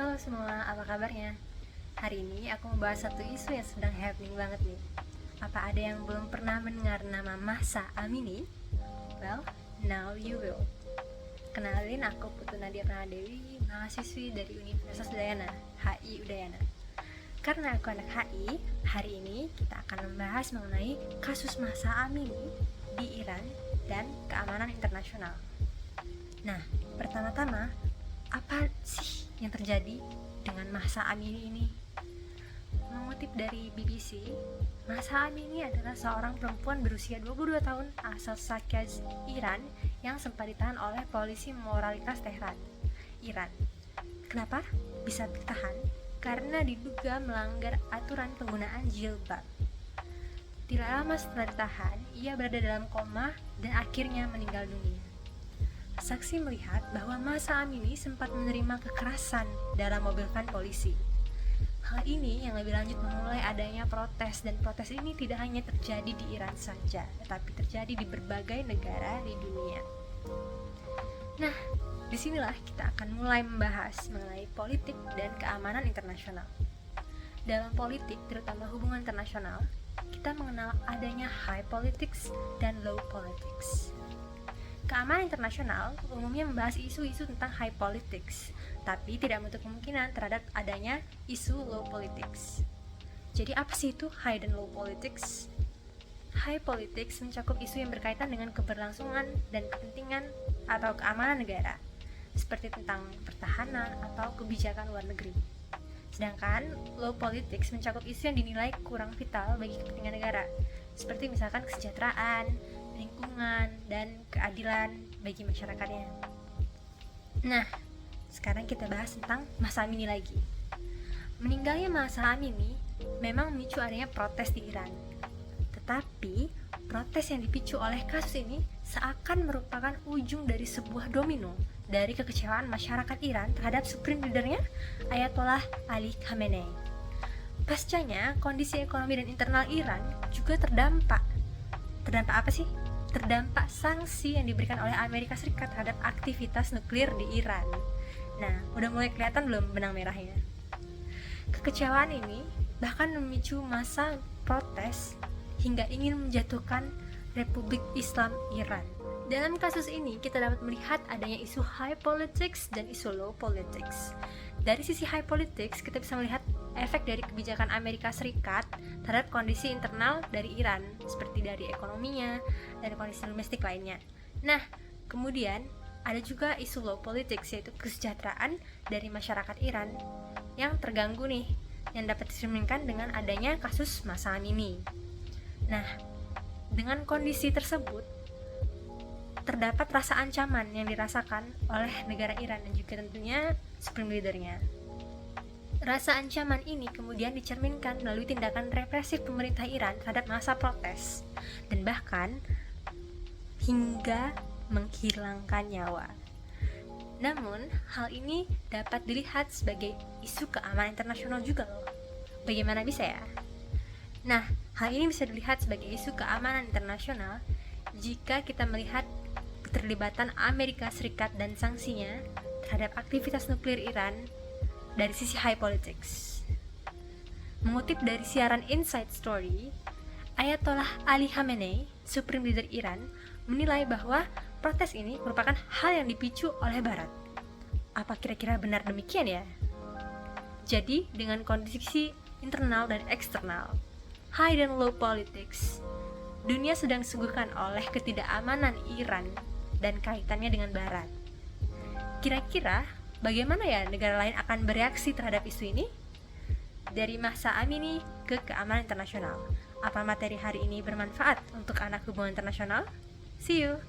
Halo semua, apa kabarnya? Hari ini aku membahas satu isu yang sedang happening banget nih. Apa ada yang belum pernah mendengar nama Mahsa Amini? Well, now you will. Kenalin, aku Putu Nadia Pranadewi, mahasiswi dari Universitas Udayana, HI Udayana. Karena aku anak HI, hari ini kita akan membahas mengenai kasus Mahsa Amini di Iran dan keamanan internasional. Nah, pertama-tama, apa sih yang terjadi dengan Mahsa Amini ini? Mengutip dari BBC, Mahsa Amini adalah seorang perempuan berusia 22 tahun asal Saqqez, Iran yang sempat ditahan oleh polisi moralitas Tehran, Iran. Kenapa bisa ditahan? Karena diduga melanggar aturan penggunaan jilbab. Tidak lama setelah ditahan, ia berada dalam koma dan akhirnya meninggal dunia. Saksi melihat bahwa Mahsa Amini sempat menerima kekerasan dalam mobil van polisi. Hal ini yang lebih lanjut memulai adanya protes, dan protes ini tidak hanya terjadi di Iran saja, tetapi terjadi di berbagai negara di dunia. Nah, disinilah kita akan mulai membahas mengenai politik dan keamanan internasional. Dalam politik, terutama hubungan internasional, kita mengenal adanya high politics dan low politics. Keamanan internasional umumnya membahas isu-isu tentang high politics, tapi tidak menutup kemungkinan terhadap adanya isu low politics. Jadi apa sih itu high dan low politics? High politics mencakup isu yang berkaitan dengan keberlangsungan dan kepentingan atau keamanan negara, seperti tentang pertahanan atau kebijakan luar negeri. Sedangkan low politics mencakup isu yang dinilai kurang vital bagi kepentingan negara, seperti misalkan kesejahteraan, lingkungan, dan keadilan bagi masyarakatnya. Nah, sekarang kita bahas tentang Mahsa Amini lagi. Meninggalnya Mahsa Amini memang memicu adanya protes di Iran. Tetapi, protes yang dipicu oleh kasus ini seakan merupakan ujung dari sebuah domino dari kekecewaan masyarakat Iran terhadap supreme leadernya, Ayatollah Ali Khamenei. Pascanya, kondisi ekonomi dan internal Iran juga terdampak. Terdampak apa sih? Terdampak sanksi yang diberikan oleh Amerika Serikat terhadap aktivitas nuklir di Iran. Nah, udah mulai kelihatan belum benang merahnya? Kekecewaan ini bahkan memicu massa protes hingga ingin menjatuhkan Republik Islam Iran. Dalam kasus ini, kita dapat melihat adanya isu high politics dan isu low politics. Dari sisi high politics, kita bisa melihat efek dari kebijakan Amerika Serikat terhadap kondisi internal dari Iran, seperti dari ekonominya dan kondisi domestik lainnya. Nah, kemudian ada juga isu low politics, yaitu kesejahteraan dari masyarakat Iran yang terganggu nih, yang dapat dicerminkan dengan adanya kasus Mahsa Amini. Nah, dengan kondisi tersebut, terdapat rasa ancaman yang dirasakan oleh negara Iran dan juga tentunya supreme leadernya. Rasa ancaman ini kemudian dicerminkan melalui tindakan represif pemerintah Iran terhadap massa protes, dan bahkan hingga menghilangkan nyawa. Namun, hal ini dapat dilihat sebagai isu keamanan internasional juga loh. Bagaimana bisa ya? Nah, hal ini bisa dilihat sebagai isu keamanan internasional jika kita melihat keterlibatan Amerika Serikat dan sanksinya terhadap aktivitas nuklir Iran dari sisi high politics. Mengutip dari siaran Inside Story, Ayatollah Ali Khamenei, supreme leader Iran, menilai bahwa protes ini merupakan hal yang dipicu oleh Barat. Apa kira-kira benar demikian ya? Jadi, dengan kondisi internal dan eksternal, high dan low politics, dunia sedang disuguhkan oleh ketidakamanan Iran dan kaitannya dengan Barat. Kira-kira bagaimana ya negara lain akan bereaksi terhadap isu ini? Dari Mahsa Amini ke keamanan internasional. Apa materi hari ini bermanfaat untuk anak hubungan internasional? See you!